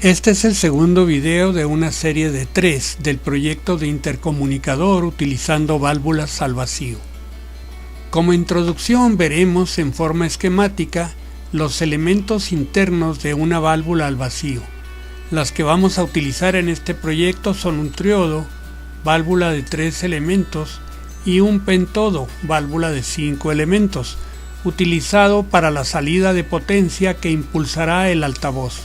Este es el segundo video de una serie de 3 del proyecto de intercomunicador utilizando válvulas al vacío. Como introducción veremos en forma esquemática los elementos internos de una válvula al vacío. Las que vamos a utilizar en este proyecto son un triodo, válvula de 3 elementos, y un pentodo, válvula de 5 elementos, utilizado para la salida de potencia que impulsará el altavoz.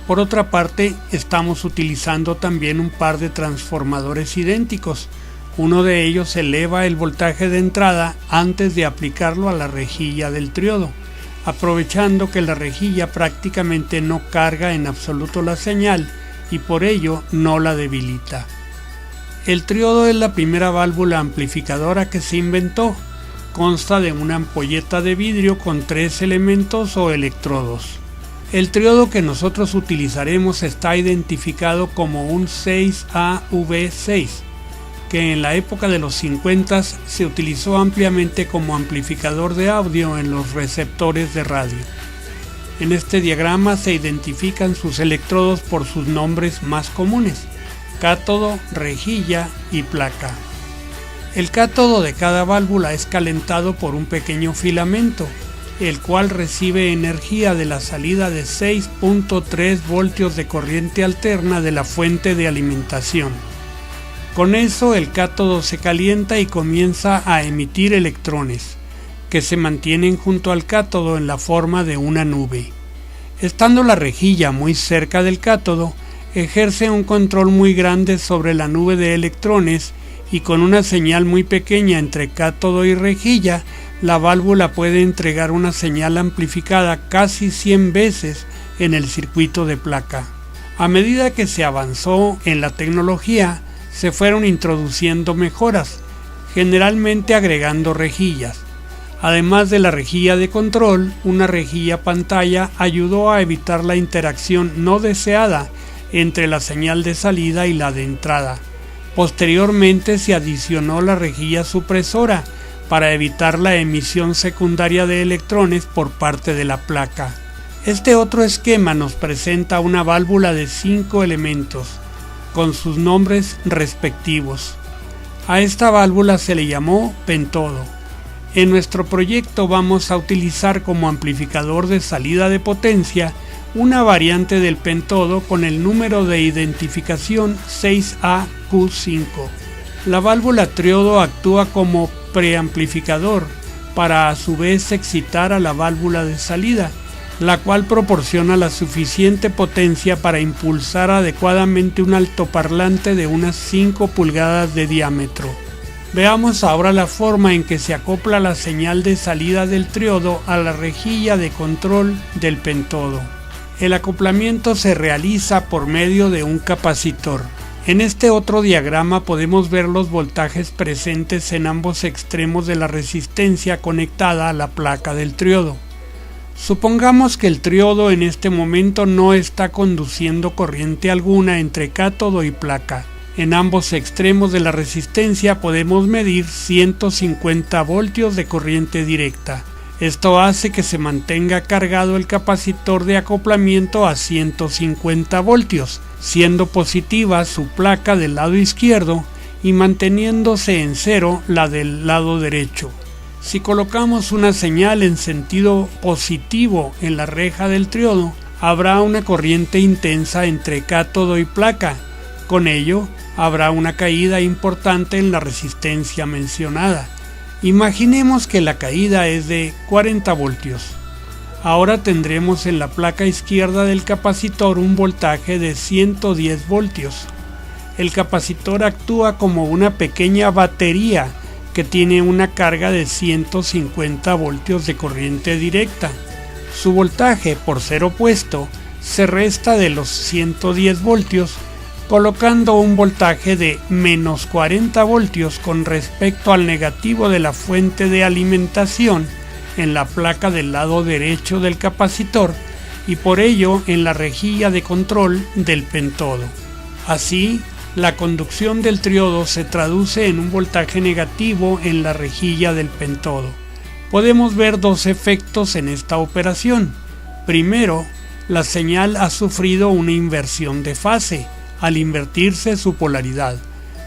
Por otra parte, estamos utilizando también un par de transformadores idénticos. Uno de ellos eleva el voltaje de entrada antes de aplicarlo a la rejilla del triodo, aprovechando que la rejilla prácticamente no carga en absoluto la señal y por ello no la debilita. El triodo es la primera válvula amplificadora que se inventó. Consta de una ampolleta de vidrio con 3 elementos o electrodos. El triodo que nosotros utilizaremos está identificado como un 6AV6, que en la época de los 50 se utilizó ampliamente como amplificador de audio en los receptores de radio. En este diagrama se identifican sus electrodos por sus nombres más comunes: cátodo, rejilla y placa. El cátodo de cada válvula es calentado por un pequeño filamento, el cual recibe energía de la salida de 6.3 voltios de corriente alterna de la fuente de alimentación. Con eso el cátodo se calienta y comienza a emitir electrones, que se mantienen junto al cátodo en la forma de una nube. Estando la rejilla muy cerca del cátodo, ejerce un control muy grande sobre la nube de electrones y con una señal muy pequeña entre cátodo y rejilla, la válvula puede entregar una señal amplificada casi 100 veces en el circuito de placa. A medida que se avanzó en la tecnología, se fueron introduciendo mejoras, generalmente agregando rejillas. Además de la rejilla de control, una rejilla pantalla ayudó a evitar la interacción no deseada entre la señal de salida y la de entrada. Posteriormente se adicionó la rejilla supresora para evitar la emisión secundaria de electrones por parte de la placa. Este otro esquema nos presenta una válvula de 5 elementos, con sus nombres respectivos. A esta válvula se le llamó pentodo. En nuestro proyecto vamos a utilizar como amplificador de salida de potencia una variante del pentodo con el número de identificación 6AQ5. La válvula triodo actúa como preamplificador para a su vez excitar a la válvula de salida, la cual proporciona la suficiente potencia para impulsar adecuadamente un altoparlante de unas 5 pulgadas de diámetro. Veamos ahora la forma en que se acopla la señal de salida del triodo a la rejilla de control del pentodo. El acoplamiento se realiza por medio de un capacitor. En este otro diagrama podemos ver los voltajes presentes en ambos extremos de la resistencia conectada a la placa del triodo. Supongamos que el triodo en este momento no está conduciendo corriente alguna entre cátodo y placa. En ambos extremos de la resistencia podemos medir 150 voltios de corriente directa. Esto hace que se mantenga cargado el capacitor de acoplamiento a 150 voltios, siendo positiva su placa del lado izquierdo y manteniéndose en cero la del lado derecho. Si colocamos una señal en sentido positivo en la reja del triodo, habrá una corriente intensa entre cátodo y placa. Con ello, habrá una caída importante en la resistencia mencionada. Imaginemos que la caída es de 40 voltios. Ahora tendremos en la placa izquierda del capacitor un voltaje de 110 voltios. El capacitor actúa como una pequeña batería que tiene una carga de 150 voltios de corriente directa. Su voltaje, por ser opuesto, se resta de los 110 voltios, colocando un voltaje de menos 40 voltios con respecto al negativo de la fuente de alimentación en la placa del lado derecho del capacitor y por ello en la rejilla de control del pentodo. Así, la conducción del triodo se traduce en un voltaje negativo en la rejilla del pentodo. Podemos ver dos efectos en esta operación. Primero, la señal ha sufrido una inversión de fase, al invertirse su polaridad.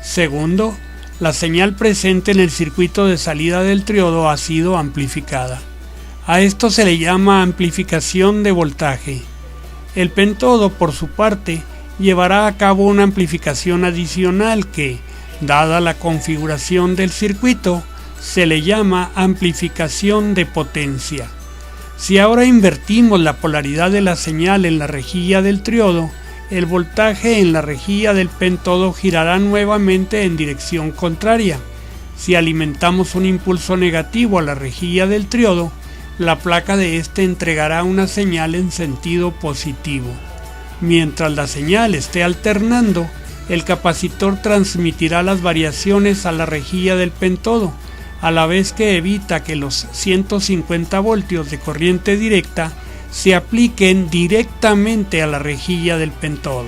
Segundo, la señal presente en el circuito de salida del triodo ha sido amplificada. A esto se le llama amplificación de voltaje. El pentodo, por su parte, llevará a cabo una amplificación adicional que, dada la configuración del circuito, se le llama amplificación de potencia. Si ahora invertimos la polaridad de la señal en la rejilla del triodo, el voltaje en la rejilla del pentodo girará nuevamente en dirección contraria. Si alimentamos un impulso negativo a la rejilla del triodo, la placa de este entregará una señal en sentido positivo. Mientras la señal esté alternando, el capacitor transmitirá las variaciones a la rejilla del pentodo, a la vez que evita que los 150 voltios de corriente directa se apliquen directamente a la rejilla del pentodo.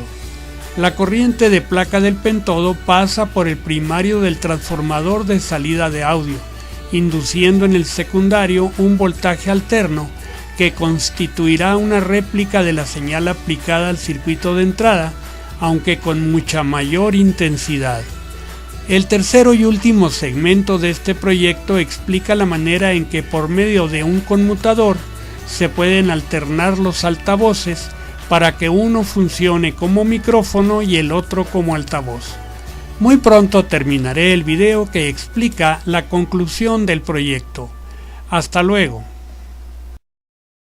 La corriente de placa del pentodo pasa por el primario del transformador de salida de audio, induciendo en el secundario un voltaje alterno que constituirá una réplica de la señal aplicada al circuito de entrada, aunque con mucha mayor intensidad. El tercero y último segmento de este proyecto explica la manera en que por medio de un conmutador se pueden alternar los altavoces para que uno funcione como micrófono y el otro como altavoz. Muy pronto terminaré el video que explica la conclusión del proyecto. Hasta luego.